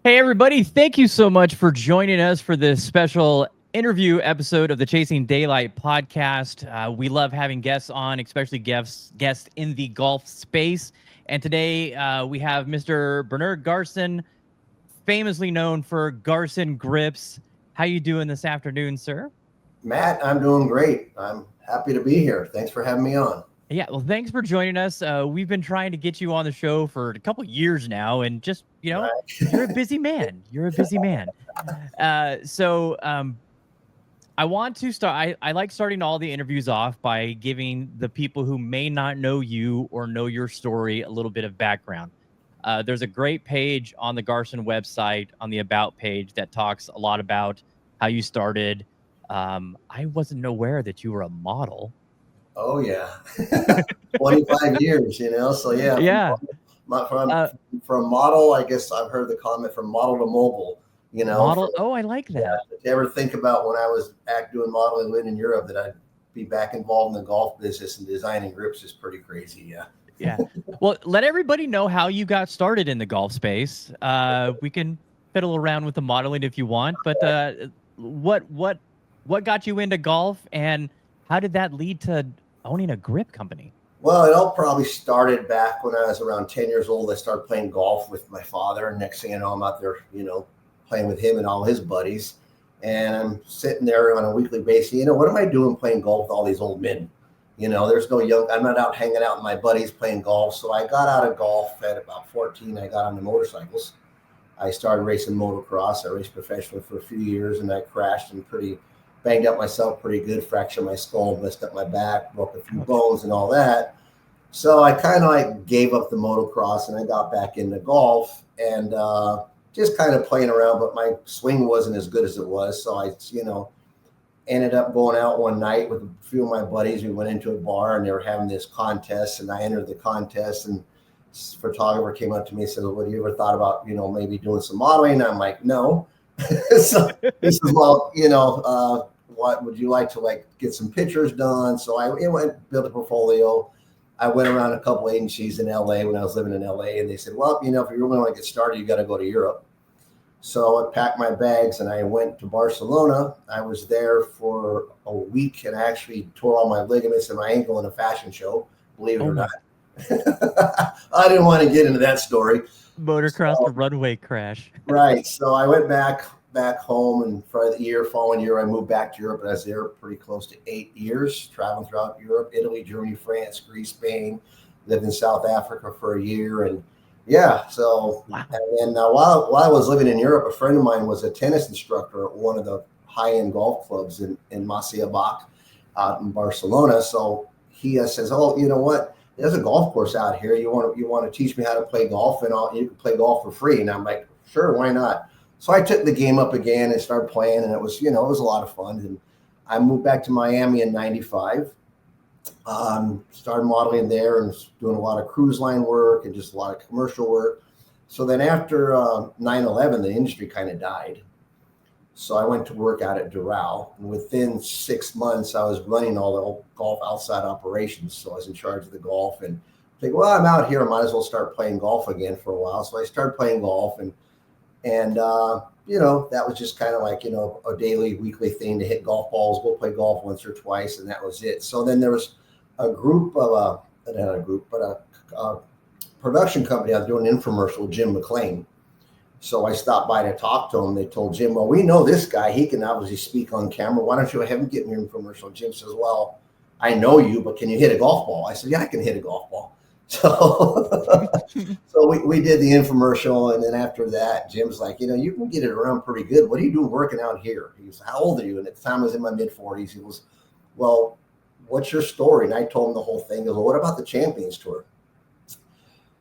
Hey, everybody. Thank you so much for joining us for this special interview episode of the Chasing Daylight podcast. We love having guests on, especially guests in the golf space. And today we have Mr. Bernerd Garsen, famously known for Garsen Grips. How you doing this afternoon, sir? Matt, I'm doing great. I'm happy to be here. Thanks for having me on. Yeah, well, thanks for joining us. We've been trying to get you on the show for a couple years now, and just, you're a busy man. You're a busy man. So I want to start. I like starting all the interviews off by giving the people who may not know you or know your story a little bit of background. There's a great page on the Garson website on the About page that talks a lot about how you started. I wasn't aware that you were a model. Oh, yeah. 25 years, So, yeah. Yeah. From model, I guess I've heard the comment from model to mobile, Model. I like that. Yeah, did you ever think about when I was doing modeling living in Europe that I'd be back involved in the golf business and designing grips is pretty crazy. Yeah. Yeah. Well, let everybody know how you got started in the golf space. We can fiddle around with the modeling if you want, but what got you into golf, and how did that lead to owning a grip company? Well, it all probably started back when I was around 10 years old. I started playing golf with my father. And next thing you know, I'm out there, playing with him and all his buddies. And I'm sitting there on a weekly basis. What am I doing playing golf with all these old men? There's no I'm not out hanging out with my buddies playing golf. So I got out of golf at about 14. I got on the motorcycles. I started racing motocross. I raced professionally for a few years, and I crashed and banged up myself pretty good, fractured my skull, messed up my back, broke a few bones and all that. So I kind of gave up the motocross and I got back into golf and just kind of playing around, but my swing wasn't as good as it was. So I, ended up going out one night with a few of my buddies. We went into a bar and they were having this contest, and I entered the contest, and this photographer came up to me and said, "What, have you ever thought about, maybe doing some modeling?" And I'm like, "No." So this is, well, what would you like to get some pictures done? So I went, built a portfolio. I went around a couple agencies in LA when I was living in LA, and they said, "Well, if you really want to get started, you got to go to Europe." So I packed my bags and I went to Barcelona. I was there for a week and I actually tore all my ligaments in my ankle in a fashion show, believe it or not. I didn't want to get into that story. Motocross the runway crash. Right. So I went back home, and for the following year, I moved back to Europe. I was there pretty close to 8 years, traveling throughout Europe, Italy, Germany, France, Greece, Spain, lived in South Africa for a year. And yeah, so, wow. And then while I was living in Europe, a friend of mine was a tennis instructor at one of the high-end golf clubs in Massiabach out in Barcelona. So he says, "Oh, you know what? There's a golf course out here. You want to teach me how to play golf, and you can play golf for free." And I'm like, "Sure, why not?" So I took the game up again and started playing, and it was a lot of fun. And I moved back to Miami in '95. Started modeling there and doing a lot of cruise line work and just a lot of commercial work. So then after 9/11, the industry kind of died. So I went to work out at Doral, and within 6 months, I was running all the golf outside operations. So I was in charge of the golf, and I think, well, I'm out here, I might as well start playing golf again for a while. So I started playing golf, and that was just kind of like, a daily, weekly thing to hit golf balls, go play golf once or twice, and that was it. So then there was a group of a production company. I was doing an infomercial, Jim McLean. So I stopped by to talk to him. They told Jim, "Well, we know this guy. He can obviously speak on camera. Why don't you have him get in your infomercial?" Jim says, "Well, I know you, but can you hit a golf ball?" I said, "Yeah, I can hit a golf ball." So, we did the infomercial, and then after that, Jim's like, "You can get it around pretty good. What are you doing working out here?" He goes, "How old are you?" And at the time I was in my mid-40s. He goes, "Well, what's your story?" And I told him the whole thing. He goes, "Well, what about the Champions Tour?"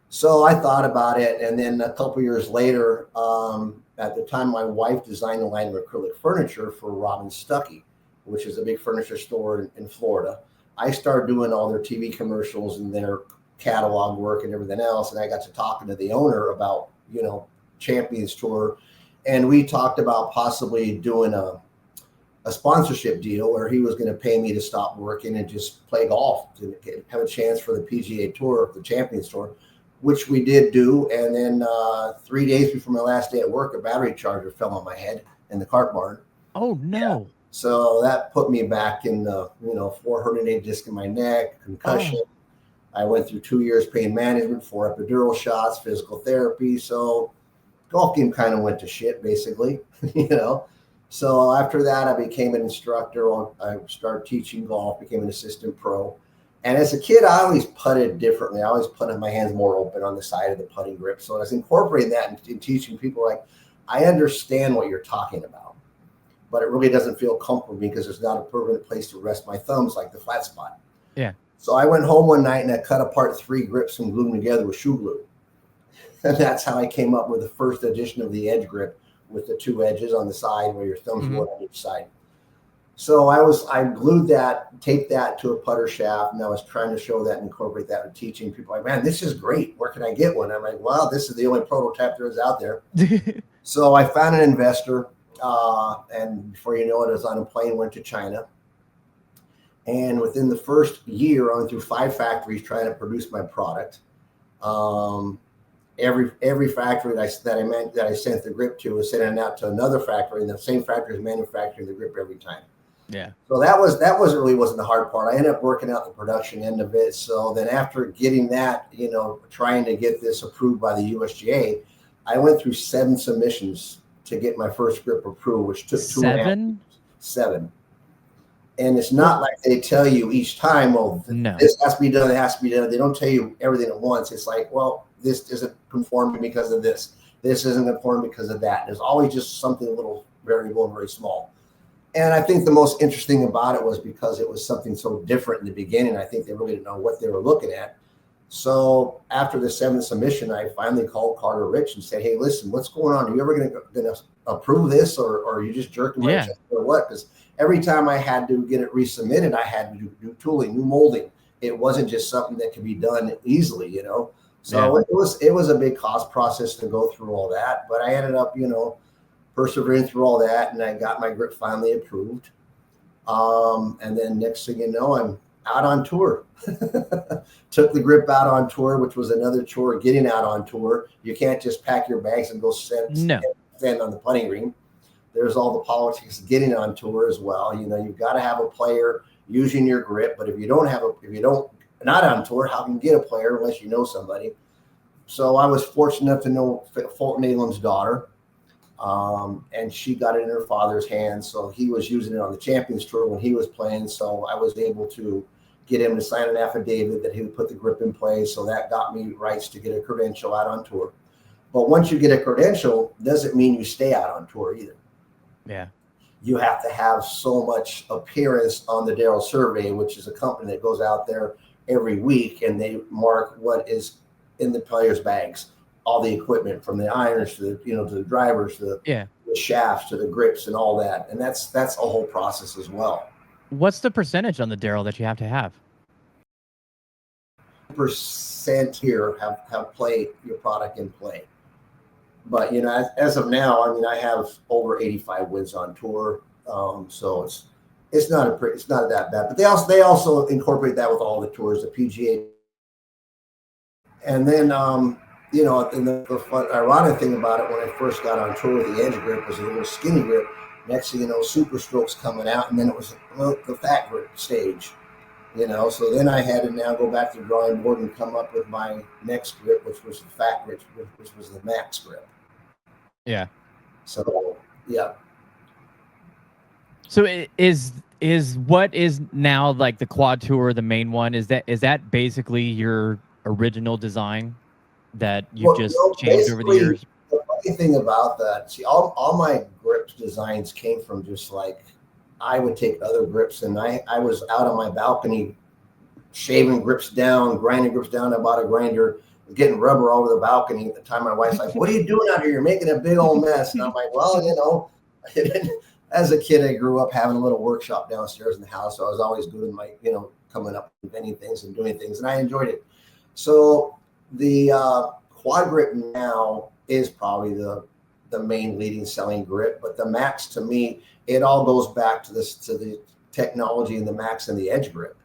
So I thought about it, and then a couple years later, at the time, my wife designed a line of acrylic furniture for Robin Stuckey, which is a big furniture store in Florida. I started doing all their TV commercials and their catalog work and everything else, and I got to talking to the owner about Champions Tour, and we talked about possibly doing a sponsorship deal where he was going to pay me to stop working and just play golf to have a chance for the PGA Tour, the Champions Tour, which we did do. And then 3 days before my last day at work, a battery charger fell on my head in the cart barn. Oh, no. Yeah. So that put me back in the, 4 herniated disc in my neck, concussion. Oh. I went through 2 years pain management, 4 epidural shots, physical therapy. So golf game kind of went to shit, basically, So after that, I became an instructor. I started teaching golf, became an assistant pro. And as a kid, I always putted differently. I always putted my hands more open on the side of the putting grip. So I was incorporating that in teaching people, like, I understand what you're talking about, but it really doesn't feel comfortable because there's not a permanent place to rest my thumbs like the flat spot. Yeah. So I went home one night and I cut apart 3 grips and glued them together with shoe glue. And that's how I came up with the first edition of the edge grip with the 2 edges on the side where your thumbs go on each side. So I glued that, taped that to a putter shaft, and I was trying to show that and incorporate that with teaching people. Like, man, this is great. Where can I get one? I'm like, well, this is the only prototype there is out there. So I found an investor, and before you know it, I was on a plane, went to China. And within the first year, I went through 5 factories trying to produce my product. Every factory that I sent the grip to was sending it out to another factory, and the same factory is manufacturing the grip every time. Yeah. So that wasn't the hard part. I ended up working out the production end of it. So then after getting that, trying to get this approved by the USGA, I went through 7 submissions to get my first grip approved, which took 2.5 years. 7. And it's not like they tell you each time, this has to be done, it has to be done. They don't tell you everything at once. It's like, well, this isn't conforming because of this. This isn't conforming because of that. There's always just something a little variable and very small. And I think the most interesting about it was because it was something so different in the beginning. I think they really didn't know what they were looking at. So after the 7th submission, I finally called Carter Rich and said, hey, listen, what's going on? Are you ever going to approve this, or are you just jerking my chest or what? Because every time I had to get it resubmitted, I had to do new tooling, new molding. It wasn't just something that could be done easily, So it was a big cost process to go through all that. But I ended up, persevering through all that, and I got my grip finally approved. And then next thing you know, I'm out on tour. Took the grip out on tour, which was another chore, getting out on tour. You can't just pack your bags and go stand on the putting green. There's all the politics of getting on tour as well. You've got to have a player using your grip, but if you don't not on tour, how can you get a player unless you know somebody? So I was fortunate enough to know Fulton Elam's daughter. And she got it in her father's hands. So he was using it on the Champions Tour when he was playing. So I was able to get him to sign an affidavit that he would put the grip in place. So that got me rights to get a credential out on tour. But once you get a credential, doesn't mean you stay out on tour either. Yeah. You have to have so much appearance on the Darrell Survey, which is a company that goes out there every week and they mark what is in the players' bags. All the equipment from the irons to the, to the drivers, to the shafts, to the grips and all that. And that's a whole process as well. What's the percentage on the Darrell that you have to have? % here have play your product in play. But, as of now, I have over 85 wins on tour. So it's not that bad, but they also incorporate that with all the tours, the PGA. And then, and the fun, ironic thing about it, when I first got on tour with the edge grip, was a little skinny grip. Next thing you know, Super Stroke's coming out, and then it was the fat grip stage, So then I had to now go back to the drawing board and come up with my next grip, which was the fat grip, which was the max grip. Yeah. So, yeah. So is what is now like the quad tour, the main one, is that basically your original design that you've changed over the years? The funny thing about that, see, all my grip designs came from just like, I would take other grips, and I was out on my balcony shaving grips down, grinding grips down. I bought a grinder, getting rubber all over the balcony. At the time, my wife's like, what are you doing out here? You're making a big old mess. And I'm like, well, as a kid, I grew up having a little workshop downstairs in the house. So I was always doing my, coming up, inventing things and doing things, and I enjoyed it. So the quad grip now is probably the main leading selling grip, but the max, to me, it all goes back to the technology and the max and the edge grip.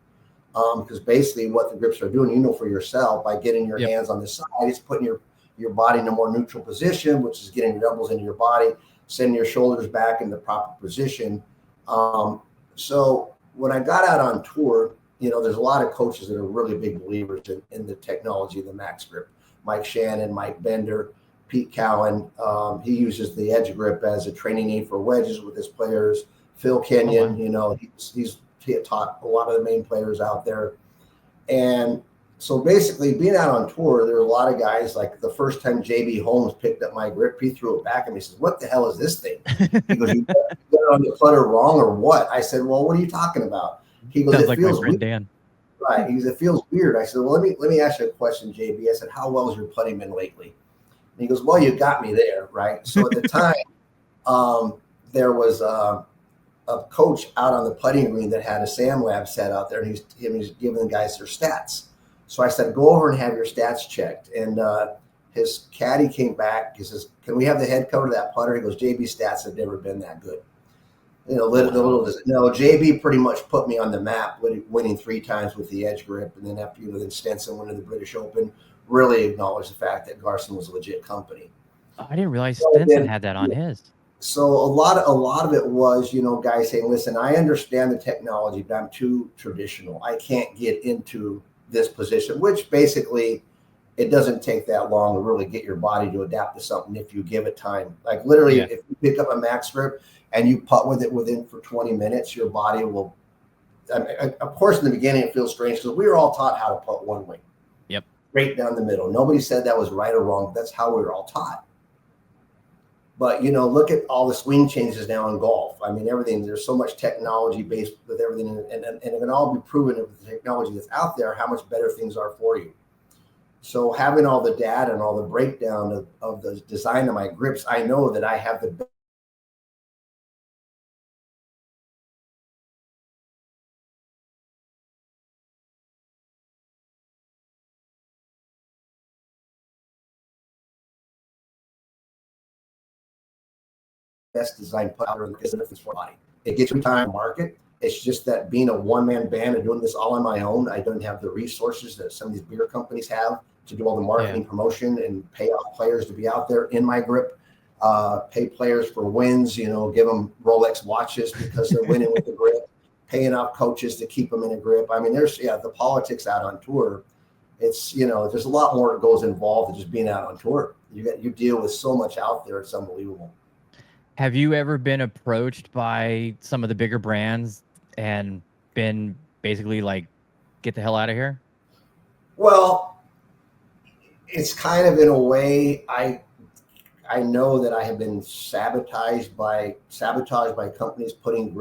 Because basically what the grips are doing, for yourself by getting your hands on the side, it's putting your body in a more neutral position, which is getting your elbows into your body, sending your shoulders back in the proper position. So when I got out on tour, there's a lot of coaches that are really big believers in the technology of the Max Grip. Mike Shannon, Mike Bender, Pete Cowan. He uses the Edge Grip as a training aid for wedges with his players. Phil Kenyon, he's taught a lot of the main players out there. And so basically being out on tour, there are a lot of guys, like the first time JB Holmes picked up my grip, he threw it back at me. He says, "What the hell is this thing?" He goes, "You got it on the putter wrong or what?" I said, "Well, what are you talking about?" He goes, Sounds "It like feels my friend weird." Dan. Right. He goes, "It feels weird." I said, "Well, let me ask you a question, JB." I said, "How well has your putting been lately?" And he goes, "Well, you got me there." Right. So at the time, there was a coach out on the putting green that had a Sam Lab set out there, and he's giving the guys their stats. So I said, "Go over and have your stats checked." And his caddy came back. He says, "Can we have the head cover to that putter?" He goes, "JB's stats have never been that good." JB pretty much put me on the map, winning 3 times with the Edge Grip, and then after then Stenson winning the British Open, really acknowledged the fact that Garson was a legit company. Oh, I didn't realize Stenson had that on his. So a lot of it was, guys saying, "Listen, I understand the technology, but I'm too traditional. I can't get into this position," which basically it doesn't take that long to really get your body to adapt to something if you give it time. Like literally, if you pick up a Max Grip and you putt with it for 20 minutes, your body will. I mean, of course, in the beginning it feels strange because we were all taught how to putt one way. Yep. Straight down the middle. Nobody said that was right or wrong. That's how we were all taught. But, look at all the swing changes now in golf. I mean, everything, there's so much technology based with everything, and it can all be proven with the technology that's out there, how much better things are for you. So having all the data and all the breakdown of the design of my grips, I know that I have the best design putter in the business for body. It gets me time to market. It's just that being a one-man band and doing this all on my own, I don't have the resources that some of these bigger companies have to do all the marketing, promotion, and pay off players to be out there in my grip. Pay players for wins, give them Rolex watches because they're winning with the grip. Paying off coaches to keep them in a grip. I mean, there's the politics out on tour. It's there's a lot more that goes involved than just being out on tour. You deal with so much out there. It's unbelievable. Have you ever been approached by some of the bigger brands and been basically like, "Get the hell out of here"? Well, it's kind of in a way, I know that I have been sabotaged by companies putting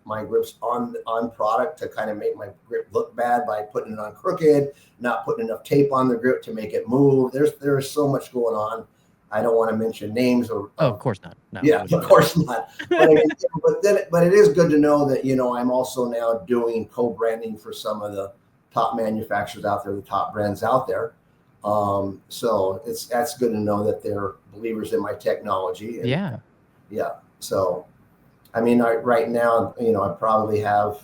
my grips on product to kind of make my grip look bad by putting it on crooked, not putting enough tape on the grip to make it move. There's so much going on. I don't want to mention names or. Oh, of course not. No, yeah, of course not. But it is good to know that I'm also now doing co-branding for some of the top manufacturers out there, the top brands out there. So that's good to know that they're believers in my technology. And, yeah. So, I mean, right now, I probably have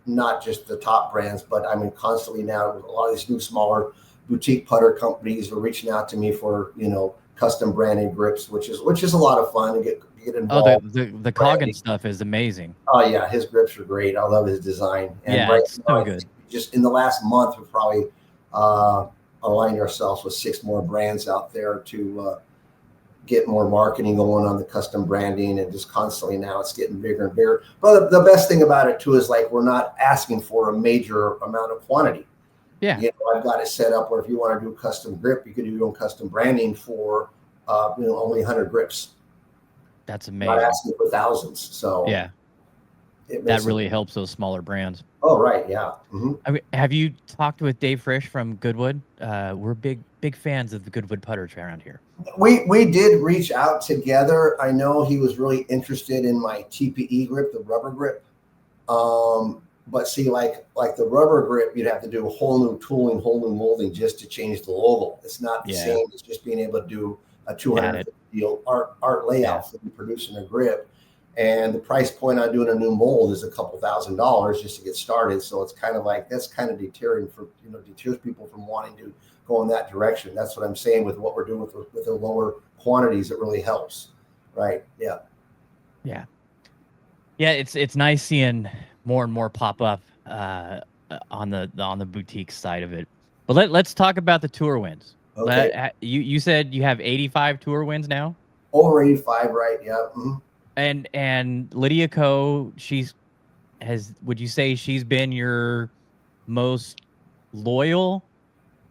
not just the top brands, but I mean, constantly now a lot of these new smaller boutique putter companies are reaching out to me for, custom branded grips, which is a lot of fun to get involved. Oh, the Coggin stuff is amazing. Oh yeah, his grips are great. I love his design. And it's so good. Just in the last month, we've probably aligned ourselves with 6 more brands out there to get more marketing going on the custom branding, and just constantly now it's getting bigger and bigger. But the best thing about it too is like we're not asking for a major amount of quantity. Yeah. I've got it set up where if you want to do a custom grip, you could do your own custom branding for only 100 grips. That's amazing. Not asking for thousands. So yeah, that really helps those smaller brands. Oh, right. Yeah. Mm-hmm. I mean, have you talked with Dave Frisch from Goodwood? We're big fans of the Goodwood putters around here. We did reach out together. I know he was really interested in my TPE grip, the rubber grip. But see, like the rubber grip, you'd have to do a whole new tooling, whole new molding just to change the logo. It's not the same as just being able to do a 250 art layout for producing a grip. And the price point on doing a new mold is a couple $1,000s just to get started. So it's kind of like, that's kind of deters people from wanting to go in that direction. That's what I'm saying with what we're doing with the lower quantities. It really helps. Right. Yeah. Yeah. Yeah. It's nice seeing more and more pop up on the boutique side of it. But let's talk about the tour wins. Okay. You said you have 85 tour wins now? Over 85, right? Yeah. Mm-hmm. And Lydia Ko, would you say she's been your most loyal?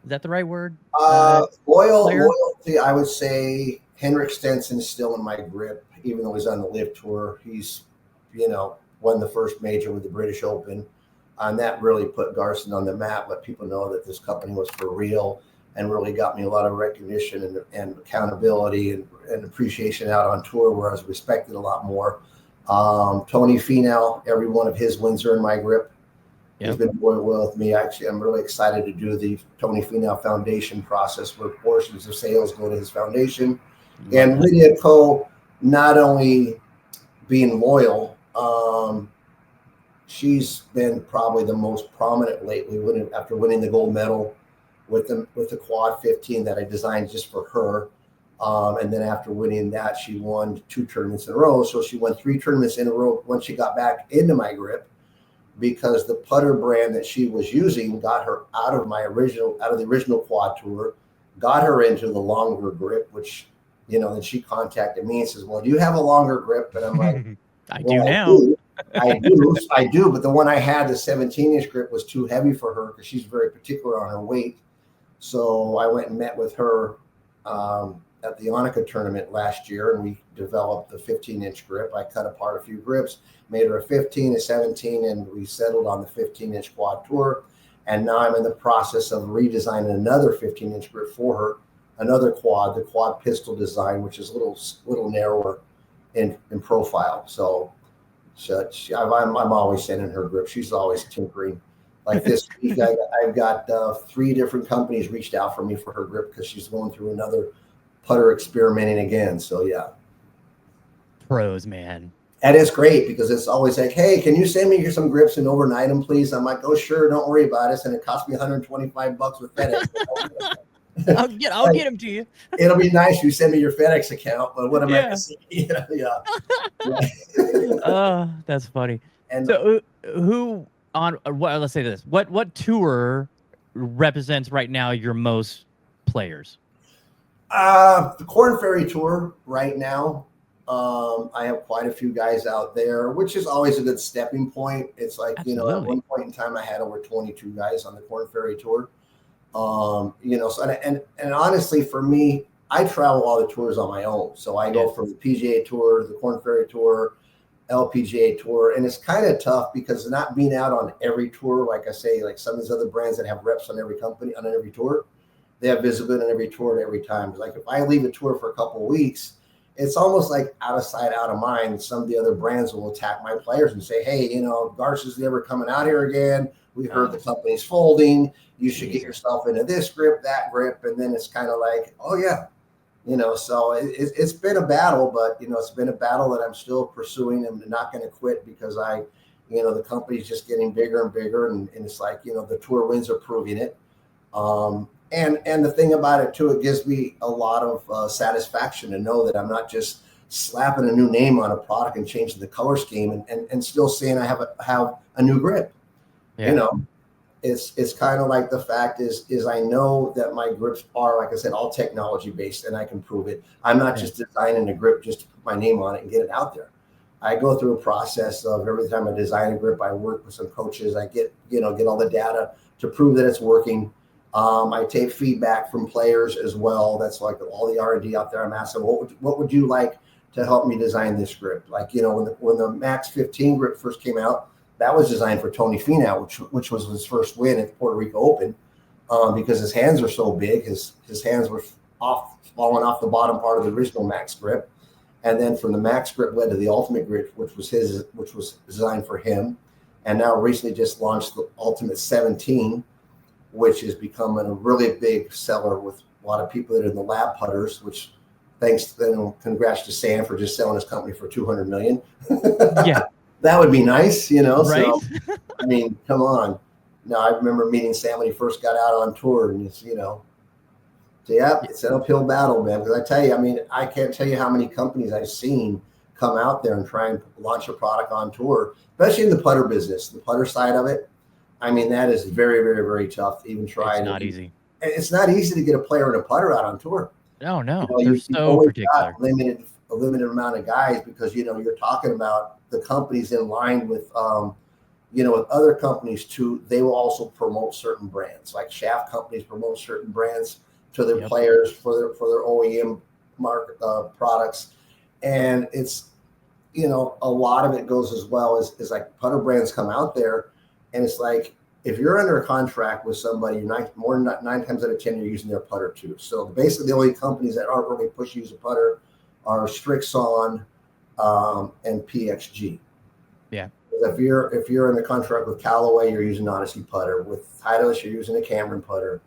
Is that the right word? Player? Loyalty, I would say Henrik Stenson's still in my grip, even though he's on the Live Tour. He's, won the first major with the British Open. And that really put Garson on the map, let people know that this company was for real, and really got me a lot of recognition and accountability and appreciation out on tour, where I was respected a lot more. Tony Finau, every one of his wins are in my grip. Yep. He's been going well with me. Actually, I'm really excited to do the Tony Finau Foundation process, where portions of sales go to his foundation. And Lydia Ko, not only being loyal, she's been probably the most prominent lately, after winning the gold medal with the Quad 15 that I designed just for her. And then after winning that, she won 2 tournaments in a row. So she won 3 tournaments in a row when she got back into my grip, because the putter brand that she was using got her out of the original Quad Tour, got her into the longer grip, which, then she contacted me and says, well, do you have a longer grip? And I'm like, I do now. I do. But the one I had, the 17-inch grip, was too heavy for her because she's very particular on her weight. So I went and met with her at the Annika tournament last year, and we developed the 15-inch grip. I cut apart a few grips, made her a 15, a 17, and we settled on the 15-inch Quad Tour. And now I'm in the process of redesigning another 15-inch grip for her, another quad, the Quad Pistol design, which is a little narrower in profile. So I'm always sending her grip. She's always tinkering. Like this week, I've got 3 different companies reached out for me for her grip, because she's going through another putter experimenting again. So yeah. Pros, man. And it's great, because it's always like, hey, can you send me some grips and overnight them, please? I'm like, oh, sure, don't worry about it. And it cost me $125 with FedEx. I'll get them to you. It'll be nice if you send me your FedEx account, but what am I going to say? Yeah. Oh, that's funny. And so let's say this. What tour represents right now your most players? The Corn Ferry Tour right now. I have quite a few guys out there, which is always a good stepping point. It's like, Absolutely. At one point in time, I had over 22 guys on the Corn Ferry Tour. So, and honestly, for me, I travel all the tours on my own. So I go from the PGA Tour, the Corn Ferry Tour, LPGA Tour, and it's kind of tough because not being out on every tour, like I say, like some of these other brands that have reps on every company, on every tour, they have visibility on every tour and every time. Like if I leave a tour for a couple of weeks, it's almost like out of sight, out of mind. Some of the other brands will attack my players and say, hey, Garson's never coming out here again. We heard the company's folding. You should get yourself into this grip, that grip. And then it's kind of like, oh, yeah. So it's been a battle, but, it's been a battle that I'm still pursuing and not going to quit, because the company's just getting bigger and bigger. And it's like, the tour wins are proving it. And the thing about it, too, it gives me a lot of satisfaction to know that I'm not just slapping a new name on a product and changing the color scheme and still saying I have a new grip. Yeah. It's kind of like the fact is I know that my grips are, like I said, all technology based, and I can prove it. I'm not just designing a grip just to put my name on it and get it out there. I go through a process of every time I design a grip, I work with some coaches. I get all the data to prove that it's working. I take feedback from players as well. That's like all the R&D out there. I'm asking, what would you like to help me design this grip? Like, when the Max 15 grip first came out, that was designed for Tony Finau, which was his first win at the Puerto Rico Open, because his hands are so big. His hands were falling off the bottom part of the original Max grip. And then from the Max grip led to the Ultimate grip, which was designed for him. And now recently just launched the Ultimate 17, which is becoming a really big seller with a lot of people that are in the lab putters, which thanks, congrats to Sam for just selling his company for $200 million. Yeah. That would be nice, Right? So, I mean, come on. No, I remember meeting Sam when he first got out on tour, and it's, it's an uphill battle, man. Because I tell you, I mean, I can't tell you how many companies I've seen come out there and try and launch a product on tour, especially in the putter business, the putter side of it. I mean, that is very, very, very tough to even try. It's not easy. It's not easy to get a player and a putter out on tour. No, They're so particular. A limited amount of guys because, you're talking about the companies in line with, with other companies too. They will also promote certain brands, like shaft companies promote certain brands to their players for their OEM market products. And it's, a lot of it goes as well as like putter brands come out there, and it's like, if you're under a contract with somebody, more than 9 times out of 10, you're using their putter too. So basically, the only companies that aren't really pushing you as a putter are Strixon and PXG. Yeah. If you're in a contract with Callaway, you're using Odyssey putter. With Titleist, you're using a Cameron putter.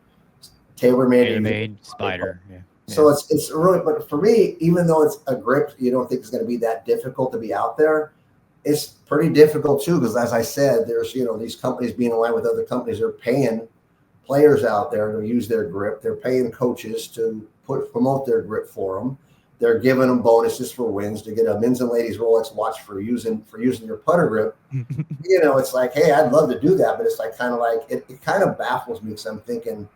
TaylorMade Spider. Yeah. So it's really, but for me, even though it's a grip, you don't think it's going to be that difficult to be out there. It's pretty difficult too, because as I said, there's, these companies being aligned with other companies. They're paying players out there to use their grip. They're paying coaches to promote their grip for them. They're giving them bonuses for wins to get a men's and ladies Rolex watch for using your putter grip. It's like, hey, I'd love to do that, but it's like kind of like it kind of baffles me because I'm thinking,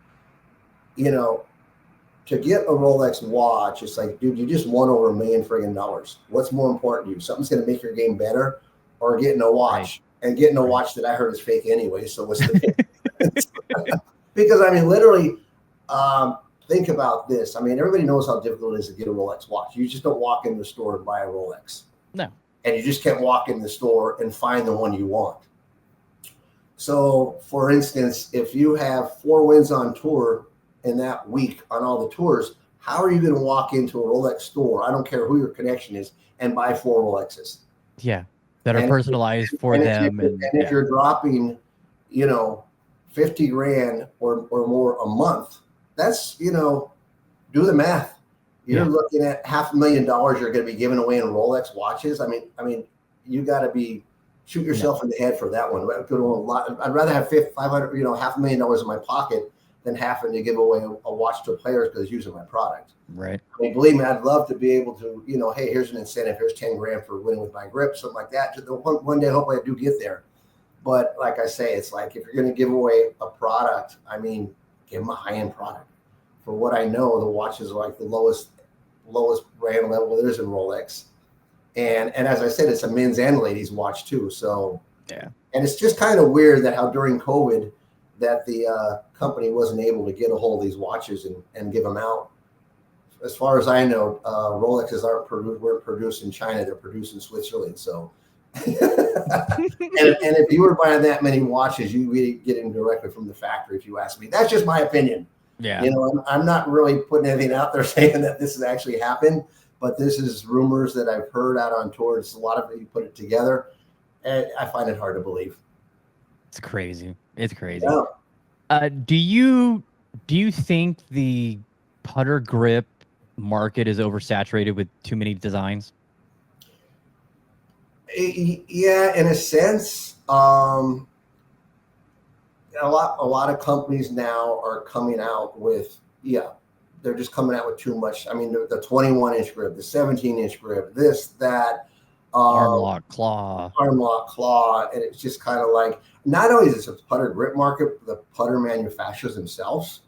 to get a Rolex watch, it's like, dude, you just won over $1 million friggin' dollars. What's more important to you? Something's going to make your game better, or getting a watch? Right. And getting a watch that I heard is fake anyway. So what's the because I mean, literally, think about this. I mean, everybody knows how difficult it is to get a Rolex watch. You just don't walk in the store and buy a Rolex. No. And you just can't walk in the store and find the one you want. So, for instance, if you have 4 wins on tour in that week on all the tours, how are you going to walk into a Rolex store, I don't care who your connection is, and buy 4 Rolexes? Yeah, that are personalized for them. If you're dropping, 50 grand or more a month, that's, do the math. You're looking at $500,000 you're going to be giving away in Rolex watches. I mean, you got to be shoot yourself in the head for that one. I'd rather have $500,000, $500,000 in my pocket than having to give away a watch to a player because he's using my product. Right. I mean, believe me, I'd love to be able to, hey, here's an incentive. Here's 10 grand for winning with my grip, something like that. One day, hopefully I do get there. But like I say, it's like, if you're going to give away a product, I mean, give them a high-end product. For what I know, the watches are like the lowest brand level there is in Rolex. And as I said, it's a men's and ladies watch too. So, yeah. And it's just kind of weird that how during COVID that the company wasn't able to get a hold of these watches and give them out. As far as I know, Rolexes weren't produced in China; they're produced in Switzerland. So, and if you were buying that many watches, you'd be getting directly from the factory. If you ask me, that's just my opinion. Yeah, I'm not really putting anything out there saying that this has actually happened, but this is rumors that I've heard out on tour. It's a lot of it. You put it together, and I find it hard to believe. It's crazy. It's crazy. Yeah. Do you think the putter grip market is oversaturated with too many designs? Yeah, in a sense. A lot of companies now are coming out with, they're just coming out with too much. I mean, the 21-inch grip, the 17-inch grip, this, that. Arm lock, claw. And it's just kind of like, not only is it a putter grip market, the putter manufacturers themselves.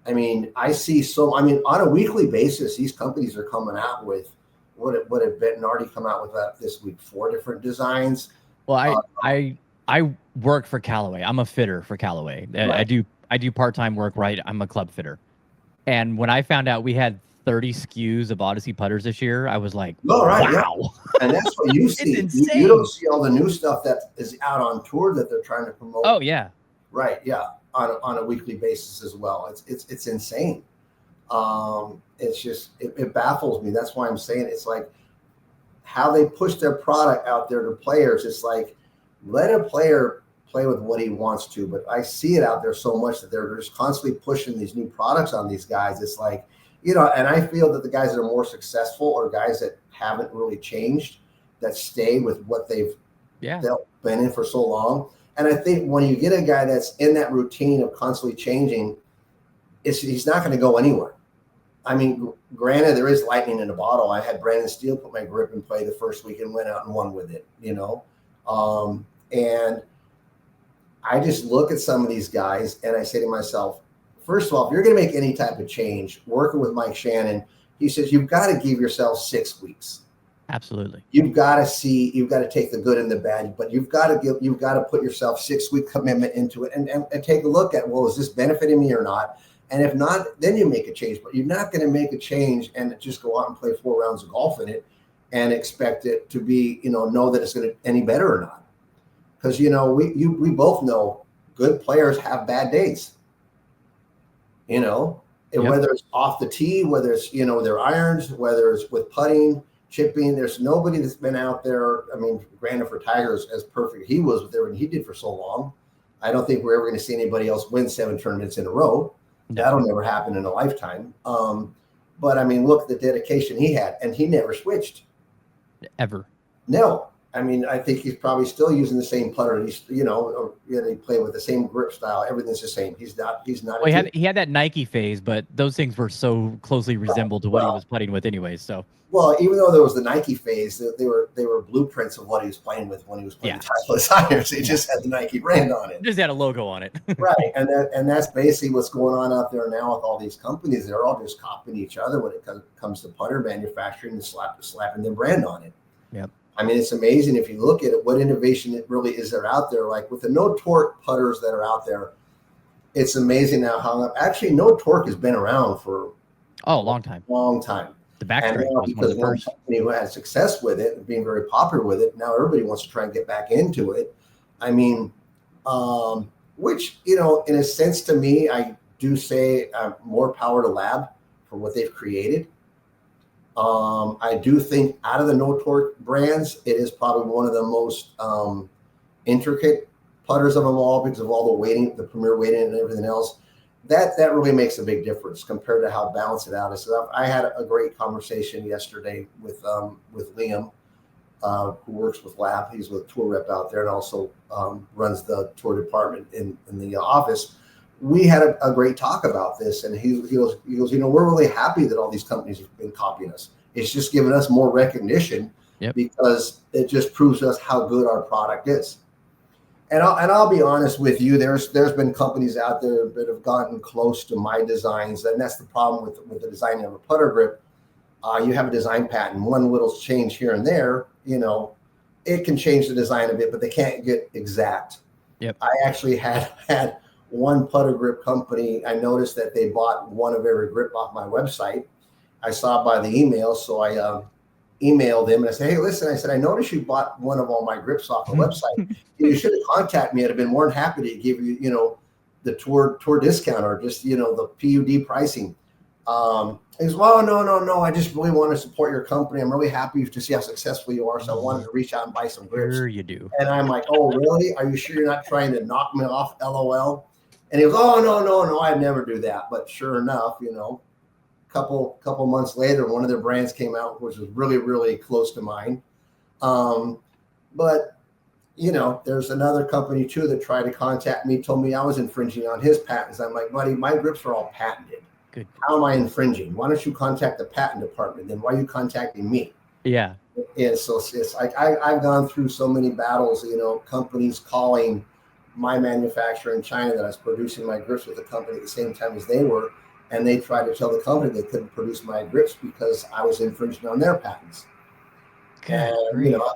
I mean, on a weekly basis, these companies are coming out with what did Bernerd come out with this week? 4 different designs. Well, I work for Callaway. I'm a fitter for Callaway. Right. I do part-time work, right? I'm a club fitter. And when I found out we had 30 SKUs of Odyssey putters this year, I was like, wow. Yeah. And that's what you see. It's insane. You don't see all the new stuff that is out on tour that they're trying to promote. Oh, yeah. Right, yeah. On a weekly basis as well. It's insane. It's just, it baffles me. That's why I'm saying it's like how they push their product out there to players. It's like, let a player play with what he wants to, but I see it out there so much that they're just constantly pushing these new products on these guys. It's like, and I feel that the guys that are more successful are guys that haven't really changed, that stay with what they've been in for so long. And I think when you get a guy that's in that routine of constantly changing, he's not going to go anywhere. I mean, granted, there is lightning in a bottle. I had Brandon Steele put my grip in play the first week and went out and won with it, and I just look at some of these guys and I say to myself, first of all, if you're going to make any type of change, working with Mike Shannon, he says, you've got to give yourself 6 weeks. Absolutely. You've got to take the good and the bad, but you've got to put yourself 6-week commitment into it and take a look at, well, is this benefiting me or not? And if not, then you make a change, but you're not going to make a change and just go out and play 4 rounds of golf in it and expect it to be, know that it's going to any better or not. Because, we both know good players have bad days, whether it's off the tee, whether it's, their irons, whether it's with putting, chipping. There's nobody that's been out there. I mean, granted, for Tiger's as perfect he was with everything he did for so long, I don't think we're ever going to see anybody else win 7 tournaments in a row. No. That'll never happen in a lifetime. But I mean, look at the dedication he had, and he never switched. Ever. No. I mean, I think he's probably still using the same putter. He's, he play with the same grip style. Everything's the same. He's not. Well, he had that Nike phase, but those things were so closely resembled to what he was putting with anyway. So. Well, even though there was the Nike phase, they were blueprints of what he was playing with when he was playing Titleist irons. He just had the Nike brand on it. Just had a logo on it. Right, and that's basically what's going on out there now with all these companies. They're all just copying each other when it comes to putter manufacturing and slapping their brand on it. Yep. I mean, it's amazing if you look at it, what innovation it really is there out there. Like with the no torque putters that are out there, it's amazing now how actually no torque has been around for a long time. Long time. The backstrike was one of the first. Company who had success with it and being very popular with it. Now everybody wants to try and get back into it. I mean, which, in a sense to me, I do say more power to Lab for what they've created. I do think out of the no torque brands, it is probably one of the most intricate putters of them all because of all the weighting, the premier weighting and everything else. That really makes a big difference compared to how balanced it out is. So I had a great conversation yesterday with Liam, who works with Lab. He's a tour rep out there and also runs the tour department in the office. We had a great talk about this, and he goes, we're really happy that all these companies have been copying us. It's just giving us more recognition because it just proves to us how good our product is. And I'll be honest with you, there's been companies out there that have gotten close to my designs, and that's the problem with the designing of a putter grip. You have a design patent, one little change here and there, it can change the design a bit, but they can't get exact. Yep. I actually had one putter grip company. I noticed that they bought one of every grip off my website. I saw by the email, so I emailed him and I said, hey, listen, I said, I noticed you bought one of all my grips off the website. You should have contacted me. I'd have been more than happy to give you, the tour discount or just, the PUD pricing. He goes, well, no. I just really want to support your company. I'm really happy to see how successful you are. So I wanted to reach out and buy some grips. Sure you do. And I'm like, oh, really? Are you sure you're not trying to knock me off, LOL? And he goes, oh, no, I'd never do that. But sure enough, couple months later, one of their brands came out, which was really, really close to mine. But, there's another company too that tried to contact me, told me I was infringing on his patents. I'm like, buddy, my grips are all patented. Good. How am I infringing? Why don't you contact the patent department? Then why are you contacting me? Yeah. And so it's like I've gone through so many battles, companies calling my manufacturer in China that I was producing my grips with the company at the same time as they were. And they tried to tell the company they couldn't produce my grips because I was infringing on their patents. And,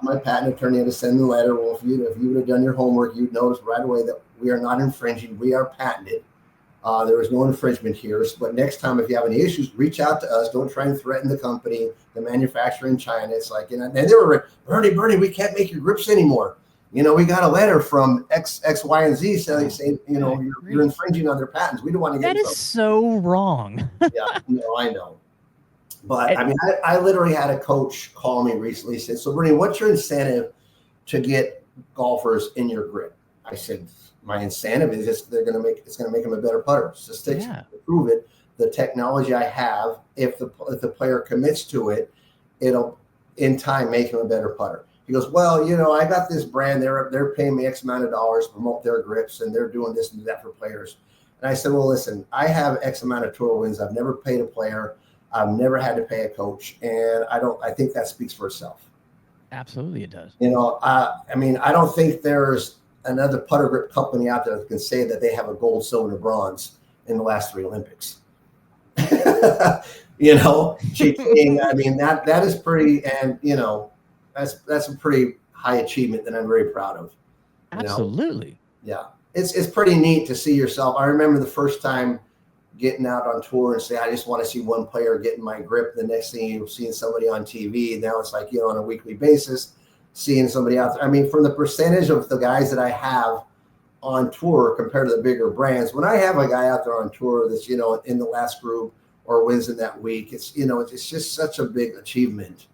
my patent attorney had to send the letter. Well, if you would have done your homework, you'd notice right away that we are not infringing. We are patented. There is no infringement here. But next time, if you have any issues, reach out to us. Don't try and threaten the company, the manufacturer in China. It's like, and they were, Bernie, we can't make your grips anymore. We got a letter from X, Y, and Z saying, you're infringing on their patents. We don't want to get that is so wrong. Yeah, I know. But I mean, I literally had a coach call me recently. He said, so Bernie, what's your incentive to get golfers in your grip? I said, my incentive is just it's going to make them a better putter. Statistics prove it. the technology I have, if the player commits to it, it'll in time make him a better putter. He goes, well, I got this brand. They're paying me X amount of dollars to promote their grips, and they're doing this and that for players. And I said, well, listen, I have X amount of tour wins. I've never paid a player. I've never had to pay a coach, and I think that speaks for itself. Absolutely, it does. I mean, I don't think there's another putter grip company out there that can say that they have a gold, silver, bronze in the last 3 Olympics. Cheating. I mean, that is pretty, and that's a pretty high achievement that I'm very proud of. Absolutely. Yeah. It's pretty neat to see yourself. I remember the first time getting out on tour and say, I just want to see one player get in my grip. The next thing you're seeing somebody on TV. Now it's like, on a weekly basis, seeing somebody out there. I mean, from the percentage of the guys that I have on tour compared to the bigger brands, when I have a guy out there on tour that's, in the last group or wins in that week, it's just such a big achievement.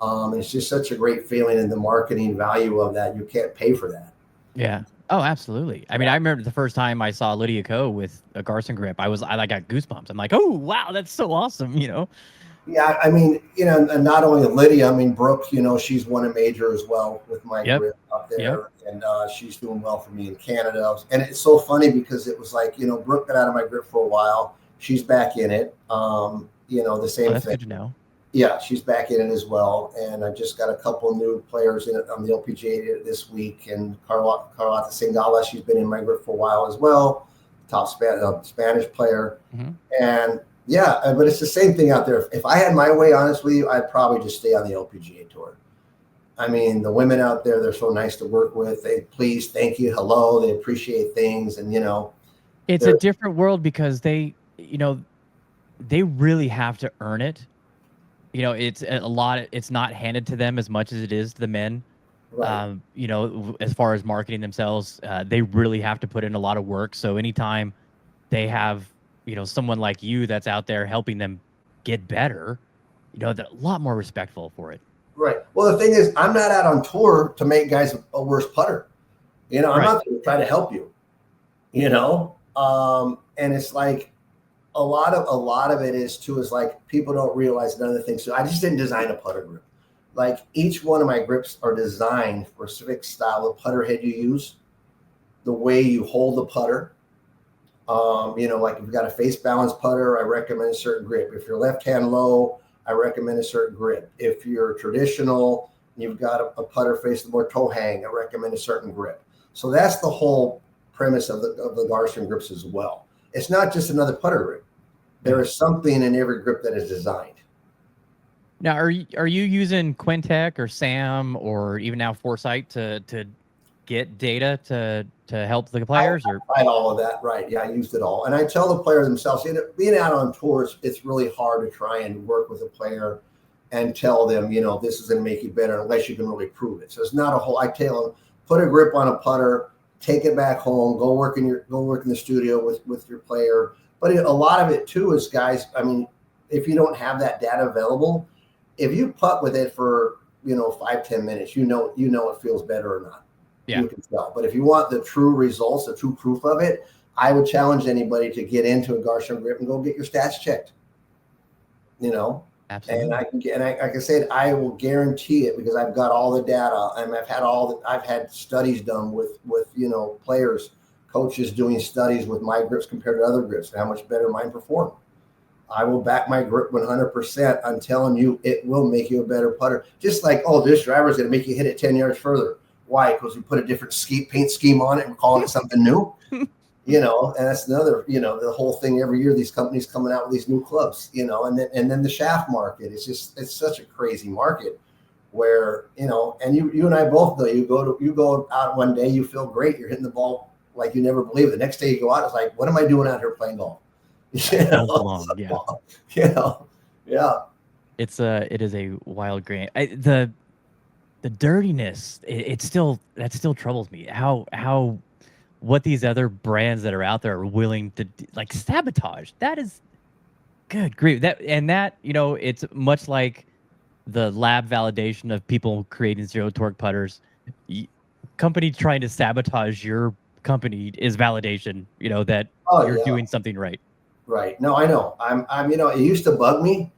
It's just such a great feeling, and the marketing value of that, you can't pay for that. Yeah. Oh, absolutely. I mean, I remember the first time I saw Lydia Ko with a Garsen grip, I got goosebumps. I'm like, oh, wow, that's so awesome, Yeah, I mean, and not only Lydia, I mean, Brooke, she's won a major as well with my grip up there, and she's doing well for me in Canada. And it's so funny because it was like, Brooke got out of my grip for a while. She's back in it. The same that's thing. Good to know. Yeah, she's back in it as well. And I just got a couple new players in it on the LPGA this week. And Carlota Singala, she's been in my grip for a while as well. Top Spanish player. Mm-hmm. And yeah, but it's the same thing out there. If I had my way, honestly, I'd probably just stay on the LPGA tour. I mean, the women out there, they're so nice to work with. They please, thank you, hello. They appreciate things. And, it's a different world because they really have to earn it. It's a lot. It's not handed to them as much as it is to the men. Right. As far as marketing themselves, they really have to put in a lot of work. So anytime they have, someone like you that's out there helping them get better, they're a lot more respectful for it. Right. Well, the thing is, I'm not out on tour to make guys a worse putter. I'm not going to try to help you. And it's like, a lot of it is like people don't realize another thing. So I just didn't design a putter grip. Like each one of my grips are designed for a specific style of putter head you use, the way you hold the putter. Like if you've got a face balanced putter, I recommend a certain grip. If you're left hand low, I recommend a certain grip. If you're traditional, you've got a putter facing more toe hang, I recommend a certain grip. So that's the whole premise of the Garsen grips as well. It's not just another putter grip. There is something in every grip that is designed. Now, are you using Quintec or SAM or even now Foresight to get data to help the players? I tried all of that, right? Yeah, I used it all, and I tell the players themselves. Being out on tours, it's really hard to try and work with a player and tell them, this is going to make you better unless you can really prove it. So it's not a whole. I tell them, put a grip on a putter, take it back home, go work in the studio with your player. But a lot of it too is, guys, I mean, if you don't have that data available, if you putt with it for 5-10 minutes, you know it feels better or not. Yeah. You can tell. But if you want the true results, the true proof of it, I would challenge anybody to get into a Garsen grip and go get your stats checked. Absolutely. And like I said, I will guarantee it because I've got all the data, and I've had studies done with players, coaches doing studies with my grips compared to other grips and how much better mine perform. I will back my grip 100%. I'm telling you, it will make you a better putter. Just like, this driver is going to make you hit it 10 yards further. Why? Because we put a different paint scheme on it and we're calling it something new. And that's another, the whole thing every year, these companies coming out with these new clubs, and then the shaft market. It's such a crazy market where, and you and I both know, you go out one day, you feel great. You're hitting the ball like you never believe. The next day you go out, it's like, what am I doing out here playing golf? Yeah. It is a wild grain. The dirtiness, that still troubles me. How what these other brands that are out there are willing to sabotage. That is good grief. It's much like the lab validation of people creating zero torque putters. Company trying to sabotage your company is validation, that you're doing something right. Right. No, I know. I'm, it used to bug me.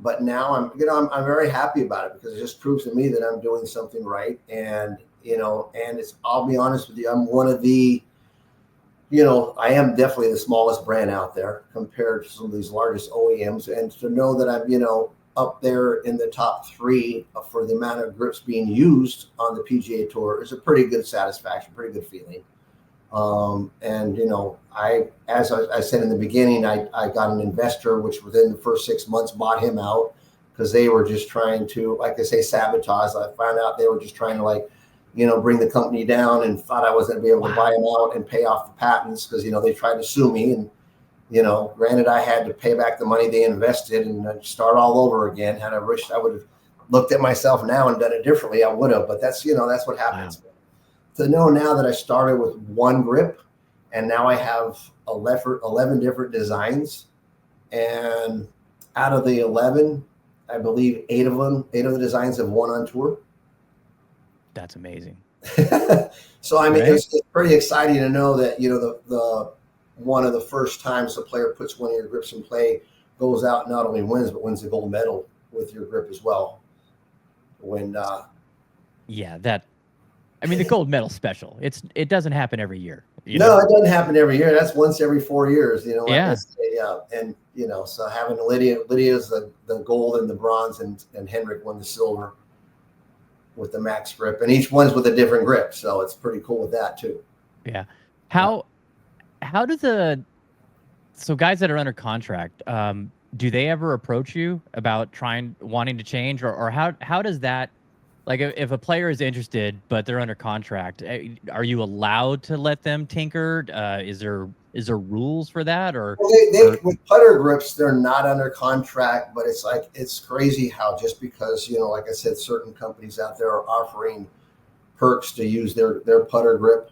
But now I'm very happy about it because it just proves to me that I'm doing something right. And, I'll be honest with you, I'm one of the, I am definitely the smallest brand out there compared to some of these largest OEMs. And to know that I'm, up there in the top 3 for the amount of grips being used on the PGA Tour is a pretty good satisfaction, pretty good feeling. As I said in the beginning, I got an investor, which within the first 6 months bought him out because they were just trying to, like I say, sabotage. I found out they were just trying to bring the company down and thought I was going to be able to buy them out and pay off the patents because, they tried to sue me. And, granted, I had to pay back the money they invested and start all over again. Had I wished I would have looked at myself now and done it differently, I would have. But that's what happens. Wow. To know now that I started with one grip and now I have 11 different designs, and out of the 11, I believe 8 of the designs have won on tour. That's amazing. So, I mean, it's pretty exciting to know that, the one of the first times a player puts one of your grips in play goes out, not only wins, but wins the gold medal with your grip as well. The gold medal special. It doesn't happen every year. It doesn't happen every year. That's once every 4 years. Yeah. And so having Lydia's the gold and the bronze, and Henrik won the silver with the max grip, and each one's with a different grip. So it's pretty cool with that too. Yeah. How do guys that are under contract, do they ever approach you about wanting to change, or how does that? Like if a player is interested, but they're under contract, are you allowed to let them tinker? Is there rules for that? Or with putter grips, they're not under contract, but it's crazy how just because, like I said, certain companies out there are offering perks to use their putter grip,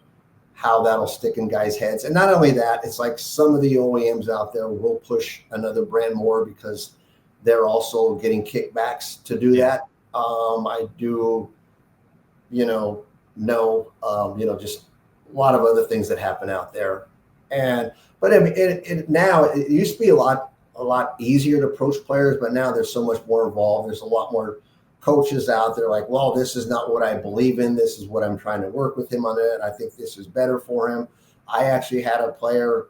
how that'll stick in guys' heads. And not only that, it's like some of the OEMs out there will push another brand more because they're also getting kickbacks to do that. I do, just a lot of other things that happen out there. But I mean, now it used to be a lot easier to approach players, but now there's so much more involved. There's a lot more coaches out there like, well, this is not what I believe in. This is what I'm trying to work with him on it. I think this is better for him. I actually had a player,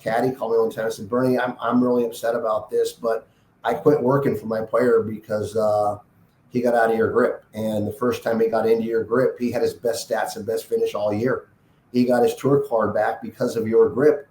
caddy, call me one time and said, Bernie, I'm really upset about this, but I quit working for my player because, he got out of your grip. And the first time he got into your grip, he had his best stats and best finish all year. He got his tour card back because of your grip.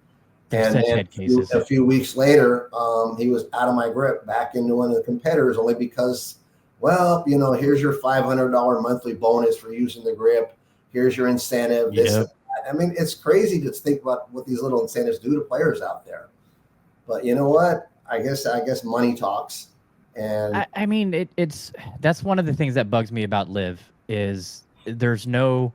And then a few weeks later, he was out of my grip, back into one of the competitors, only because, well, here's your $500 monthly bonus for using the grip. Here's your incentive. This and that. I mean, it's crazy to think about what these little incentives do to players out there. But you know what? I guess money talks. And I mean, that's one of the things that bugs me about LIV is there's no,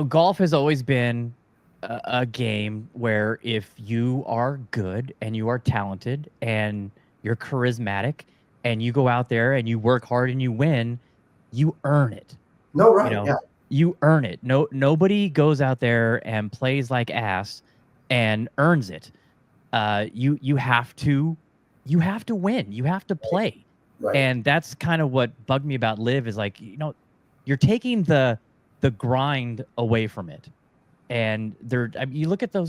golf has always been a game where if you are good and you are talented and you're charismatic and you go out there and you work hard and you win, you earn it. No, right. You earn it. Nobody goes out there and plays like ass and earns it. You have to win. You have to play. Right. And that's kind of what bugged me about LIV is like, you're taking the grind away from it. And you look at a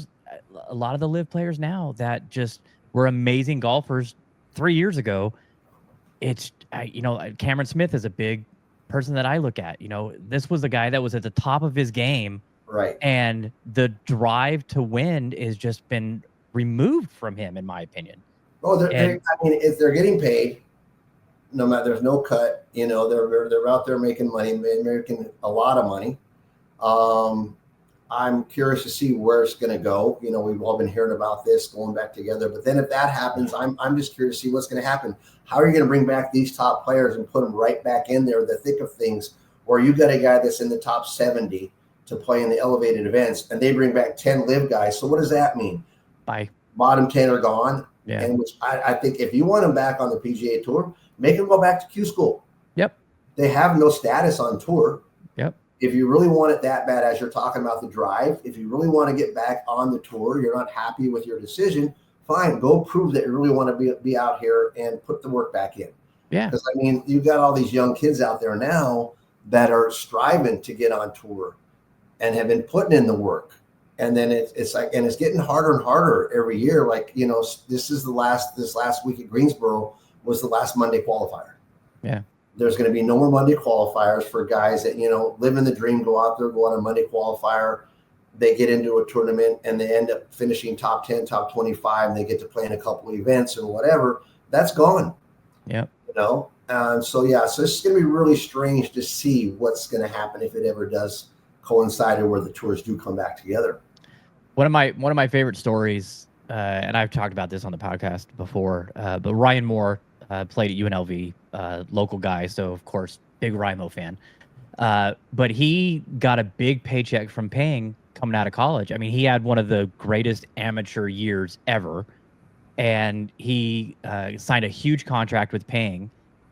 lot of the LIV players now that just were amazing golfers 3 years ago. Cameron Smith is a big person that I look at. This was a guy that was at the top of his game. Right. And the drive to win has just been removed from him, in my opinion. Oh, if they're getting paid, no matter, there's no cut. They're out there making money, making a lot of money. I'm curious to see where it's going to go. We've all been hearing about this going back together. But then if that happens, I'm just curious to see what's going to happen. How are you going to bring back these top players and put them right back in there, the thick of things, where you got a guy that's in the top 70 to play in the elevated events, and they bring back 10 LIV guys. So what does that mean? Bye. Bottom 10 are gone. Yeah. And which I think if you want them back on the PGA Tour, make them go back to Q school. Yep. They have no status on tour. Yep. if you really want it that bad, as you're talking about the drive, if you really want to get back on the tour, you're not happy with your decision, fine, go prove that you really want to be out here and put the work back in. Yeah. Because I mean, you've got all these young kids out there now that are striving to get on tour and have been putting in the work. And then it's like, and it's getting harder and harder every year. Like, this last week at Greensboro was the last Monday qualifier. Yeah. There's going to be no more Monday qualifiers for guys that, live in the dream, go out there, go on a Monday qualifier. They get into a tournament and they end up finishing top 10, top 25, and they get to play in a couple of events or whatever. That's gone. Yeah. And so it's going to be really strange to see what's going to happen if it ever does coincide where the tours do come back together. One of my favorite stories, and I've talked about this on the podcast before, but Ryan Moore played at UNLV, local guy, so of course, big Rymo fan. But he got a big paycheck from Paying coming out of college. I mean, he had one of the greatest amateur years ever, and he signed a huge contract with Paying,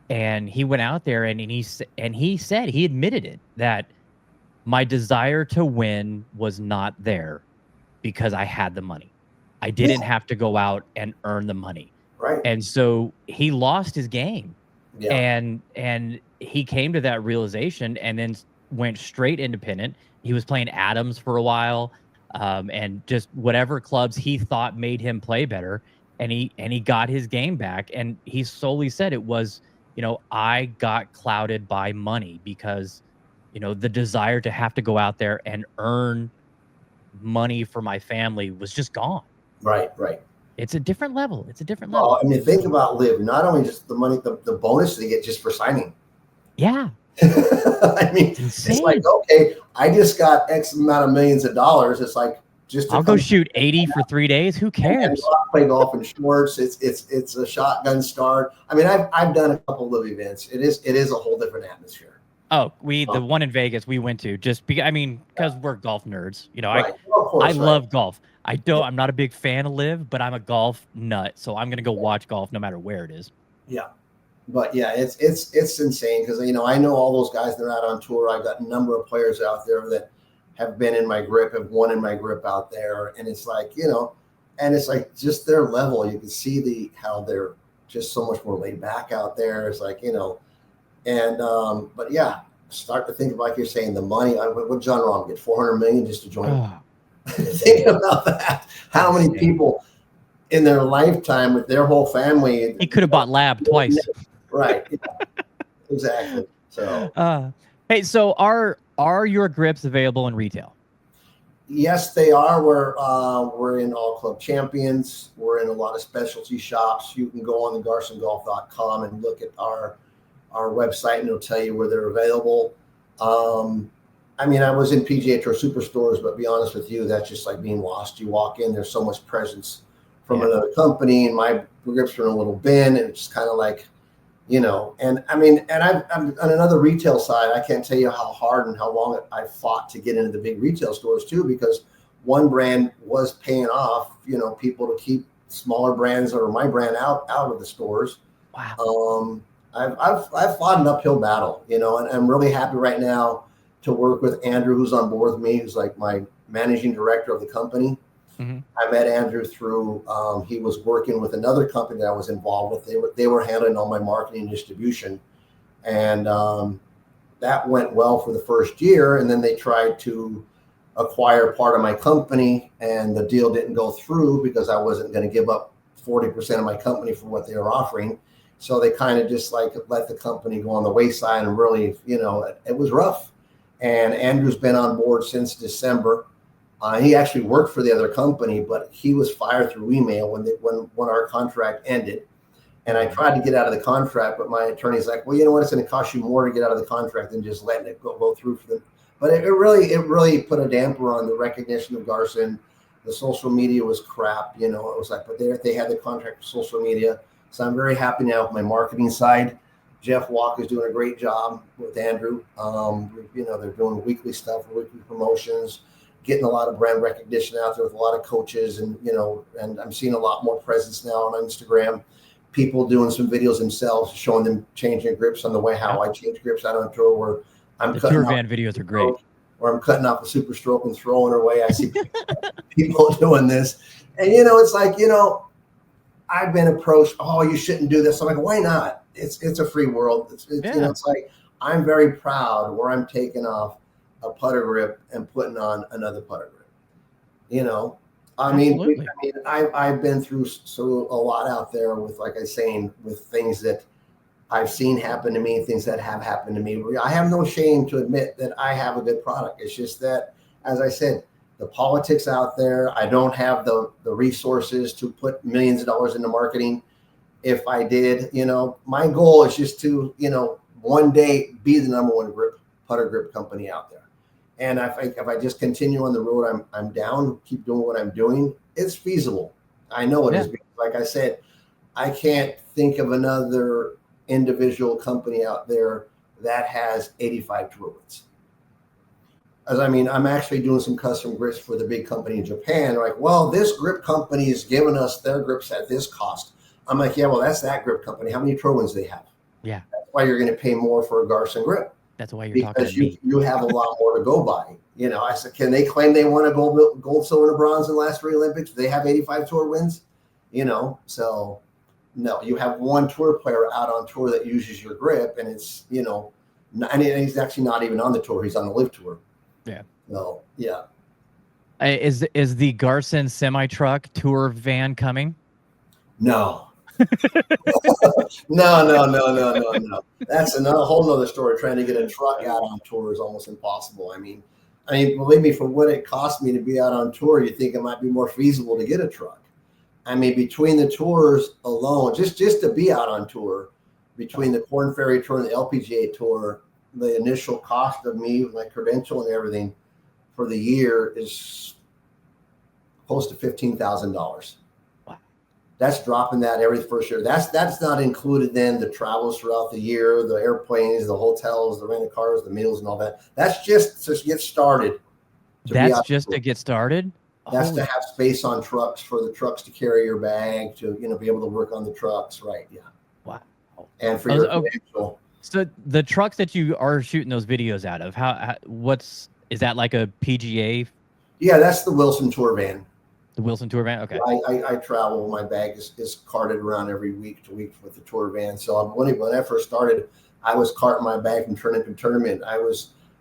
and he went out there and he said, he admitted it, that my desire to win was not there because I had the money. I didn't have to go out and earn the money. Right. And so he lost his game. Yeah. And he came to that realization and then went straight independent. He was playing Adams for a while, and just whatever clubs he thought made him play better. And he got his game back. And he solely said it was, I got clouded by money because, the desire to have to go out there and earn money for my family was just gone. Right. It's a different level. Well, I mean, think about Liv. Not only just the money, the bonus they get just for signing. Yeah. I mean, it's like, okay, I just got X amount of millions of dollars. It's like, I'll go shoot 80 for 3 days. Who cares? And play golf in shorts. It's a shotgun start. I mean, I've done a couple of Liv events. It is a whole different atmosphere. Oh, the one in Vegas we went to because we're golf nerds. Right. Of course, I love golf. I'm not a big fan of Liv, but I'm a golf nut, so I'm gonna go watch golf no matter where it is. Yeah, but yeah, it's insane because I know all those guys that are out on tour. I've got a number of players out there that have been in my grip, have won in my grip out there, and it's like and it's like just their level. You can see how they're just so much more laid back out there. It's like and but yeah, start to think like you're saying the money. What John Rahm get $400 million just to join. Oh. Think about that. How many people in their lifetime with their whole family? He could have bought Lab twice. Right. Yeah. Exactly. So. Hey, so are your grips available in retail? Yes, they are. We're in All Club Champions. We're in a lot of specialty shops. You can go on the GarsonGolf.com and look at our website, and it'll tell you where they're available. I mean, I was in PGA Tour Superstores, but be honest with you, that's just like being lost. You walk in, there's so much presence from another company, and my grips are in a little bin, and it's just kind of like, and I mean, and I'm on another retail side. I can't tell you how hard and how long I fought to get into the big retail stores too, because one brand was paying off, people to keep smaller brands or my brand out of the stores. Wow. I've fought an uphill battle, and I'm really happy right now to work with Andrew, who's on board with me, who's like my managing director of the company. Mm-hmm. I met Andrew through, he was working with another company that I was involved with. They were handling all my marketing and distribution. And that went well for the first year. And then they tried to acquire part of my company, and the deal didn't go through because I wasn't going to give up 40% of my company for what they were offering. So they kind of just like let the company go on the wayside, and really, it was rough. And Andrew's been on board since December. He actually worked for the other company, but he was fired through email when our contract ended. And I tried to get out of the contract, but my attorney's like, well, you know what? It's going to cost you more to get out of the contract than just letting it go through for them. But it really put a damper on the recognition of Garson. The social media was crap. It was like, but they had the contract for social media. So I'm very happy now with my marketing side. Jeff Walker's doing a great job with Andrew. They're doing weekly stuff, weekly promotions, getting a lot of brand recognition out there with a lot of coaches, and I'm seeing a lot more presence now on Instagram. People doing some videos themselves, showing them changing grips on the way how I change grips out on tour. Where I'm The cutting tour off van videos are great. or I'm cutting off a super stroke and throwing it away. I see people doing this, and it's like, I've been approached. Oh, you shouldn't do this. I'm like, why not? It's a free world. It's like, I'm very proud where I'm taking off a putter grip and putting on another putter grip. Absolutely. I've been through a lot out there with, like I was saying, with things that I've seen happen to me, things that have happened to me. I have no shame to admit that I have a good product. It's just that, as I said, the politics out there, I don't have the resources to put millions of dollars into marketing. If I did, my goal is just to, one day be the number one putter grip company out there. And if I just continue on the road I'm down, keep doing what I'm doing, it's feasible. I know it is, because, like I said, I can't think of another individual company out there that has 85 tour wins. I'm actually doing some custom grips for the big company in Japan. They're like, well, this grip company is giving us their grips at this cost. I'm like, yeah, well, that's that grip company. How many tour wins they have? Yeah. That's why you're going to pay more for a Garsen grip. That's why you're talking to me. Because you have a lot more to go by. I said, can they claim they won a gold, silver, and bronze in the last 3 Olympics? They have 85 tour wins, so no, you have one tour player out on tour that uses your grip, and it's, and he's actually not even on the tour. He's on the live tour. Yeah. No, yeah. Is the Garson semi-truck tour van coming? No. No. That's another whole nother story. Trying to get a truck out on tour is almost impossible. I mean, believe me, for what it cost me to be out on tour, you think it might be more feasible to get a truck. Between the tours alone, just to be out on tour, between the Corn Ferry Tour and the LPGA Tour, the initial cost of me, my credential and everything for the year is close to $15,000. Wow. That's dropping that every first year. That's not included then the travels throughout the year, the airplanes, the hotels, the rental cars, the meals, and all that. That's just to get started. That's just to get started? That's to have space on trucks for the trucks to carry your bag, to be able to work on the trucks, right? Yeah. Wow. And for your credential. So the trucks that you are shooting those videos out of, is that like a PGA? Yeah, that's the Wilson Tour van. The Wilson Tour van? Okay. I travel. My bag is carted around every week to week with the tour van. So when I first started, I was carting my bag from tournament to tournament.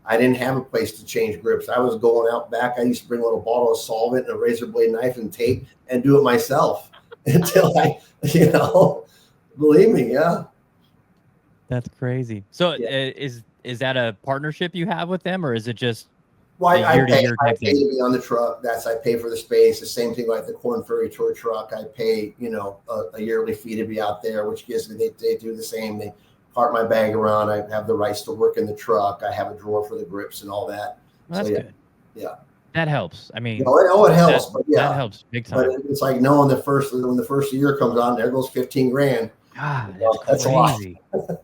I didn't have a place to change grips. I was going out back. I used to bring a little bottle of solvent and a razor blade knife and tape and do it myself until believe me, yeah. That's crazy. So is that a partnership you have with them, or is it just I pay to be on the truck. I pay for the space. The same thing like the Corn Ferry Tour truck. I pay, a yearly fee to be out there, which gives me, they do the same. They cart my bag around. I have the rights to work in the truck. I have a drawer for the grips and all that. Well, that's good. Yeah. That helps. It helps. That helps big time. But it's like knowing when the first year comes on, there goes 15 grand. God, that's crazy. A lot.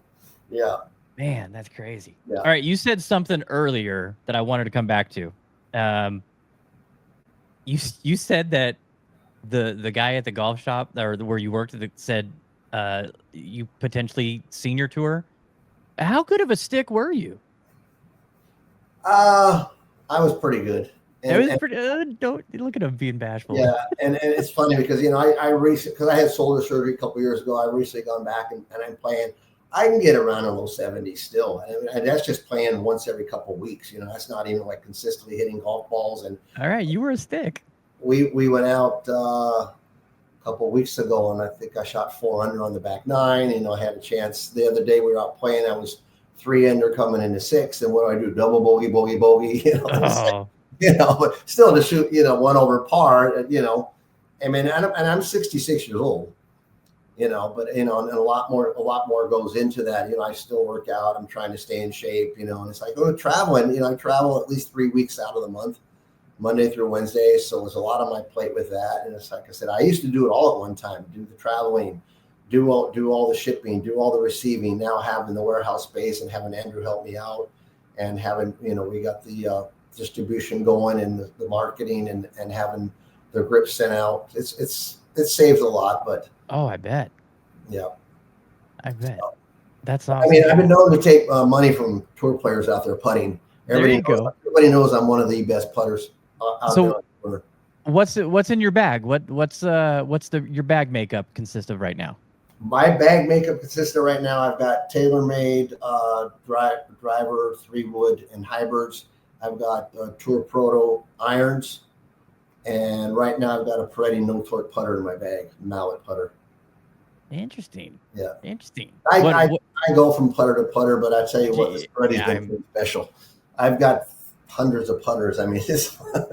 Yeah. Man, that's crazy. Yeah. All right, you said something earlier that I wanted to come back to. You said that the guy at the golf shop or where you worked said you potentially senior tour. How good of a stick were you? I was pretty good. Don't look at him being bashful. Yeah, and it's funny because I recently, because I had shoulder surgery a couple years ago, I recently gone back and I'm playing. I can get around in low 70s still, and that's just playing once every couple of weeks. That's not even like consistently hitting golf balls. And all right, you were a stick. We went out a couple of weeks ago, and I think I shot 4 under on the back 9. I had a chance the other day. We were out playing. I was 3 under coming into 6, and what do I do? Double bogey, bogey, bogey. But still to shoot, 1 over par. And I'm 66 years old. But and a lot more goes into that. I still work out. I'm trying to stay in shape. And it's like traveling. I travel at least 3 weeks out of the month, Monday through Wednesday. So there's a lot on my plate with that. And it's like I said, I used to do it all at one time. Do the traveling, do all the shipping, do all the receiving. Now having the warehouse space and having Andrew help me out, and having we got the distribution going and the marketing and having the grips sent out. It saves a lot, but. Oh, I bet. Yeah. I bet. That's I awesome. mean, I've been known to take money from tour players out there putting. Everybody knows I'm one of the best putters out there on tour. What's in your bag? What's your bag makeup consist of right now? My bag makeup consists of right now. I've got TaylorMade driver 3-wood and hybrids. I've got Tour Proto irons, and right now I've got a Peretti no torque putter in my bag, mallet putter. Interesting. Yeah, interesting. I go from putter to putter, but I tell you what, this Peretti's been pretty special. I've got hundreds of putters. I mean,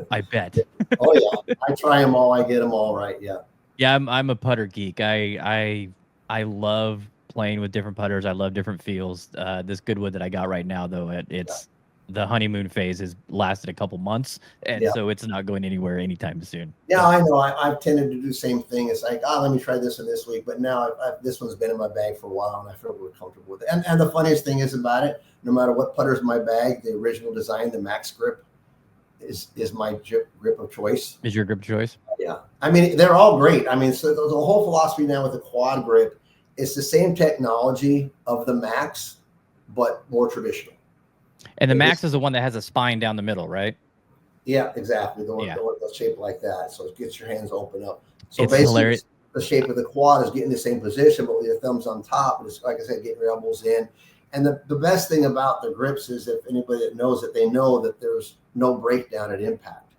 I bet. Oh yeah, I try them all. I get them all right. Yeah. Yeah, I'm a putter geek. I love playing with different putters. I love different feels. This Goodwood that I got right now, though, it's the honeymoon phase has lasted a couple months, and so it's not going anywhere anytime soon. Yeah, I know. I've tended to do the same thing. It's like, let me try this one this week. But now this one's been in my bag for a while, and I feel really comfortable with it. And the funniest thing is about it, no matter what putter's in my bag, the original design, the Max Grip, is my grip of choice. Is your grip of choice? Yeah. I mean, they're all great. I mean, so the whole philosophy now with the quad grip, it's the same technology of the Max, but more traditional. And the Max is the one that has a spine down the middle, right? Yeah, exactly. The one that's shaped like that. So it gets your hands open up. So it's basically, hilarious. The shape of the quad is getting the same position, but with your thumbs on top. It's, like I said, getting your elbows in. And the best thing about the grips is if anybody that knows it, they know that there's no breakdown at impact.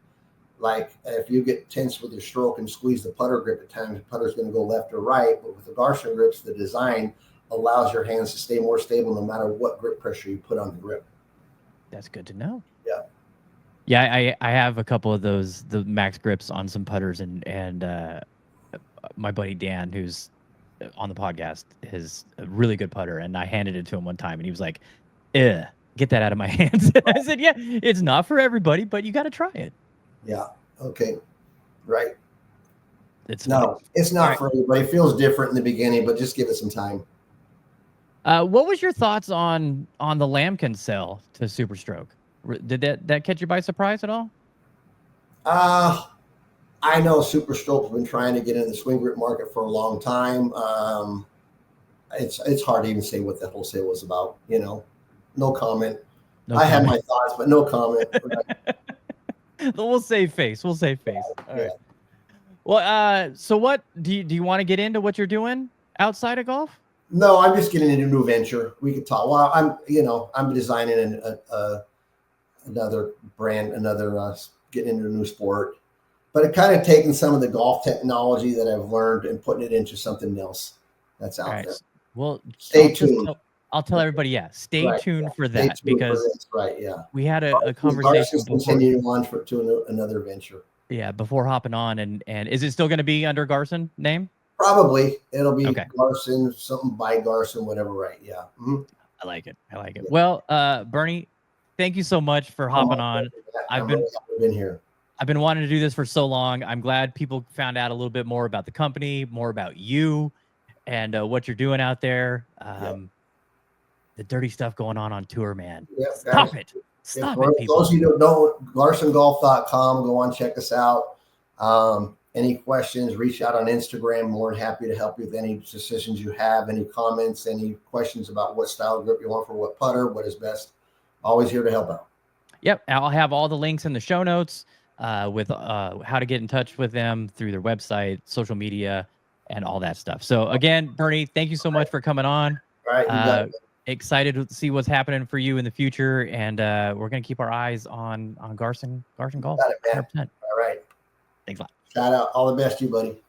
Like if you get tense with your stroke and squeeze the putter grip at times, the putter's going to go left or right. But with the Garsen grips, the design allows your hands to stay more stable no matter what grip pressure you put on the grip. That's good to know. Yeah. Yeah, I have a couple of those, the Max grips on some putters, and my buddy Dan, who's on the podcast, is a really good putter, and I handed it to him one time, and he was like, get that out of my hands. I said, yeah, it's not for everybody, but you got to try it. Yeah. Okay. Right. It's not for everybody. It feels different in the beginning, but just give it some time. What was your thoughts on the Lambkin sell to Super Stroke? Did that catch you by surprise at all? I know Super Stroke's been trying to get in the swing grip market for a long time. It's hard to even say what the wholesale was about. No comment. I have my thoughts, but no comment. We'll save face. All right. Well, so what do you want to get into what you're doing outside of golf? No, I'm just getting into a new venture. We could talk. Well, I'm designing another brand, getting into a new sport, but it kind of taking some of the golf technology that I've learned and putting it into something else that's out there. Well, stay tuned. I'll tell everybody, stay tuned for that, because we had a conversation before. Continuing on to another venture. Yeah, before hopping on, and is it still going to be under Garson name? Probably. It'll be Garson, something by Garson, whatever, right? Yeah. Mm-hmm. I like it. Yeah. Well, Bernie, thank you so much for hopping on. I've been here. I've been wanting to do this for so long. I'm glad people found out a little bit more about the company, more about you, and what you're doing out there. The dirty stuff going on tour, man. Stop it. Stop it, people. Those of you who don't know, GarsonGolf.com, go on, check us out. Any questions, reach out on Instagram. More than happy to help you with any decisions you have, any comments, any questions about what style grip you want for what putter, what is best. Always here to help out. Yep. I'll have all the links in the show notes with how to get in touch with them through their website, social media, and all that stuff. So again, Bernie, thank you so much for coming on. All right. You got it. Excited to see what's happening for you in the future, and we're going to keep our eyes on Garson Golf. Got it, man. 100%. All right. Thanks a lot. Shout out. All the best to you, buddy.